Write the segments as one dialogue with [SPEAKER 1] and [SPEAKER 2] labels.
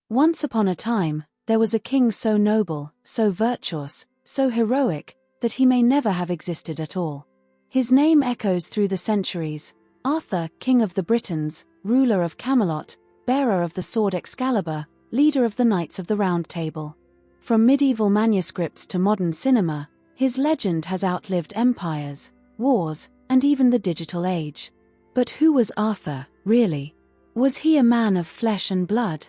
[SPEAKER 1] Once upon a time, there was a king so noble, so virtuous, so heroic, that he may never have existed at all. His name echoes through the centuries: Arthur, King of the Britons, ruler of Camelot, bearer of the sword Excalibur, leader of the Knights of the Round Table. From medieval manuscripts to modern cinema, his legend has outlived empires, wars, and even the digital age. But who was Arthur, really? Was he a man of flesh and blood?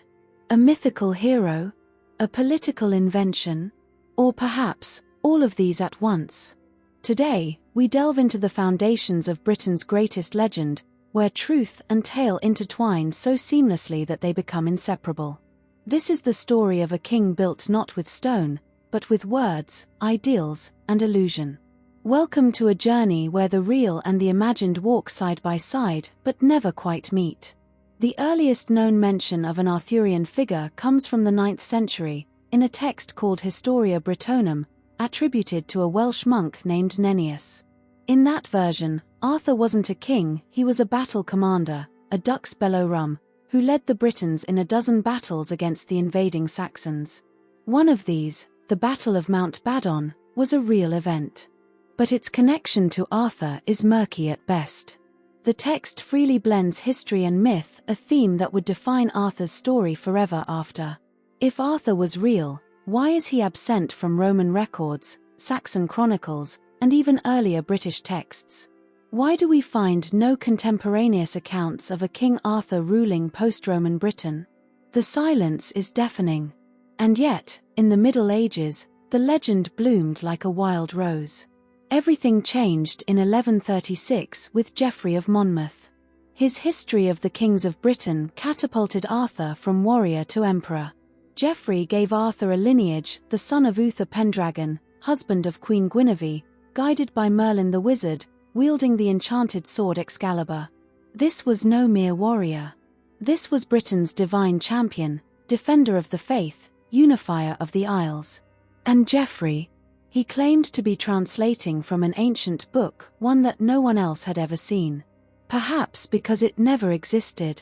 [SPEAKER 1] A mythical hero? A political invention? Or perhaps, all of these at once? Today, we delve into the foundations of Britain's greatest legend, where truth and tale intertwine so seamlessly that they become inseparable. This is the story of a king built not with stone, but with words, ideals, and illusion. Welcome to a journey where the real and the imagined walk side by side, but never quite meet. The earliest known mention of an Arthurian figure comes from the 9th century, in a text called Historia Britonum, attributed to a Welsh monk named Nennius. In that version, Arthur wasn't a king, he was a battle commander, a dux bellorum, who led the Britons in a dozen battles against the invading Saxons. One of these, the Battle of Mount Badon, was a real event. But its connection to Arthur is murky at best. The text freely blends history and myth, a theme that would define Arthur's story forever after. If Arthur was real, why is he absent from Roman records, Saxon chronicles, and even earlier British texts? Why do we find no contemporaneous accounts of a King Arthur ruling post-Roman Britain? The silence is deafening. And yet, in the Middle Ages, the legend bloomed like a wild rose. Everything changed in 1136 with Geoffrey of Monmouth. His History of the Kings of Britain catapulted Arthur from warrior to emperor. Geoffrey gave Arthur a lineage, the son of Uther Pendragon, husband of Queen Guinevere, guided by Merlin the wizard, wielding the enchanted sword Excalibur. This was no mere warrior. This was Britain's divine champion, defender of the faith, unifier of the Isles. And Geoffrey? He claimed to be translating from an ancient book, one that no one else had ever seen. Perhaps because it never existed.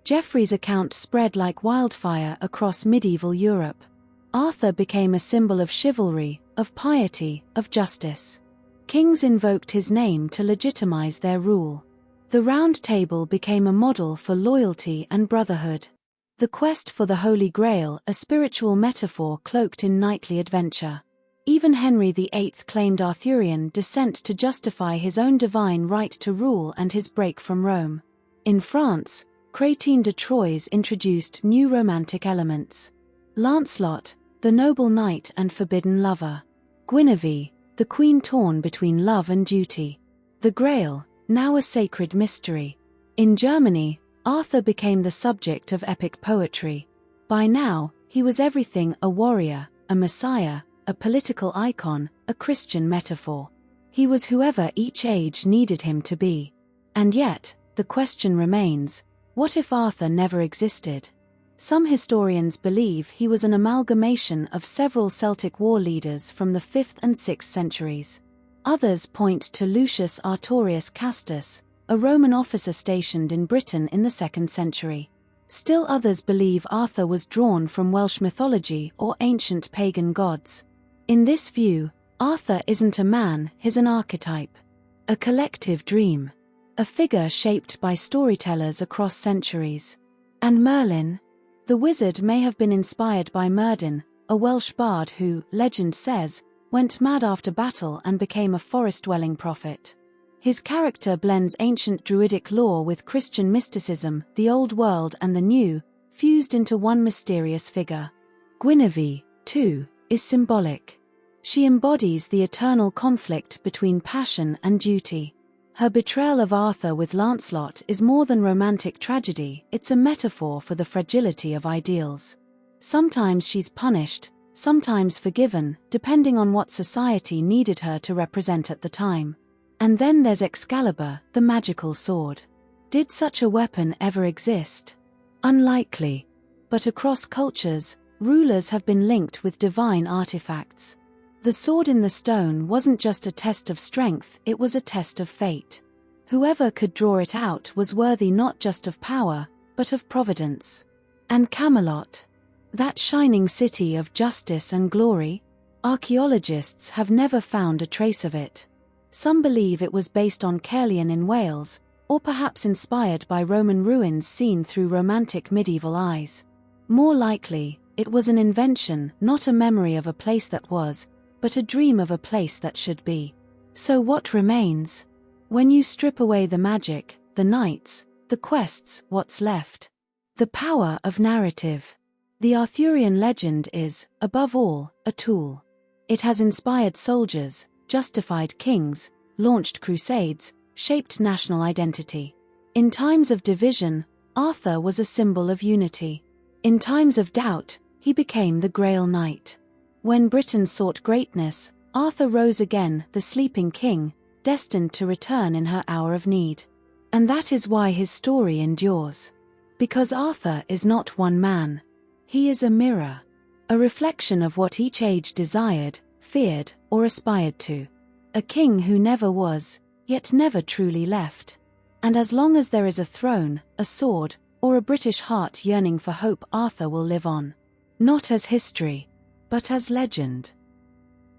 [SPEAKER 1] Geoffrey's account spread like wildfire across medieval Europe. Arthur became a symbol of chivalry, of piety, of justice. Kings invoked his name to legitimize their rule. The Round Table became a model for loyalty and brotherhood. The quest for the Holy Grail, a spiritual metaphor cloaked in knightly adventure. Even Henry VIII claimed Arthurian descent to justify his own divine right to rule and his break from Rome. In France, Chrétien de Troyes introduced new romantic elements. Lancelot, the noble knight and forbidden lover. Guinevere, the queen torn between love and duty. The Grail, now a sacred mystery. In Germany, Arthur became the subject of epic poetry. By now, he was everything: a warrior, a messiah, a political icon, a Christian metaphor. He was whoever each age needed him to be. And yet, the question remains, what if Arthur never existed? Some historians believe he was an amalgamation of several Celtic war leaders from the 5th and 6th centuries. Others point to Lucius Artorius Castus, a Roman officer stationed in Britain in the 2nd century. Still others believe Arthur was drawn from Welsh mythology or ancient pagan gods. In this view, Arthur isn't a man, he's an archetype. A collective dream. A figure shaped by storytellers across centuries. And Merlin? The wizard may have been inspired by Merlin, a Welsh bard who, legend says, went mad after battle and became a forest-dwelling prophet. His character blends ancient druidic lore with Christian mysticism, the old world and the new, fused into one mysterious figure. Guinevere, too, is symbolic. She embodies the eternal conflict between passion and duty. Her betrayal of Arthur with Lancelot is more than romantic tragedy, it's a metaphor for the fragility of ideals. Sometimes she's punished, sometimes forgiven, depending on what society needed her to represent at the time. And then there's Excalibur, the magical sword. Did such a weapon ever exist? Unlikely. But across cultures, rulers have been linked with divine artifacts. The sword in the stone wasn't just a test of strength, it was a test of fate. Whoever could draw it out was worthy not just of power, but of providence. And Camelot? That shining city of justice and glory? Archaeologists have never found a trace of it. Some believe it was based on Caerleon in Wales, or perhaps inspired by Roman ruins seen through romantic medieval eyes. More likely, it was an invention, not a memory of a place that was, but a dream of a place that should be. So what remains? When you strip away the magic, the knights, the quests, what's left? The power of narrative. The Arthurian legend is, above all, a tool. It has inspired soldiers, justified kings, launched crusades, shaped national identity. In times of division, Arthur was a symbol of unity. In times of doubt, he became the Grail Knight. When Britain sought greatness, Arthur rose again, the sleeping king, destined to return in her hour of need. And that is why his story endures. Because Arthur is not one man. He is a mirror. A reflection of what each age desired, feared, or aspired to. A king who never was, yet never truly left. And as long as there is a throne, a sword, or a British heart yearning for hope, Arthur will live on. Not as history, but as legend.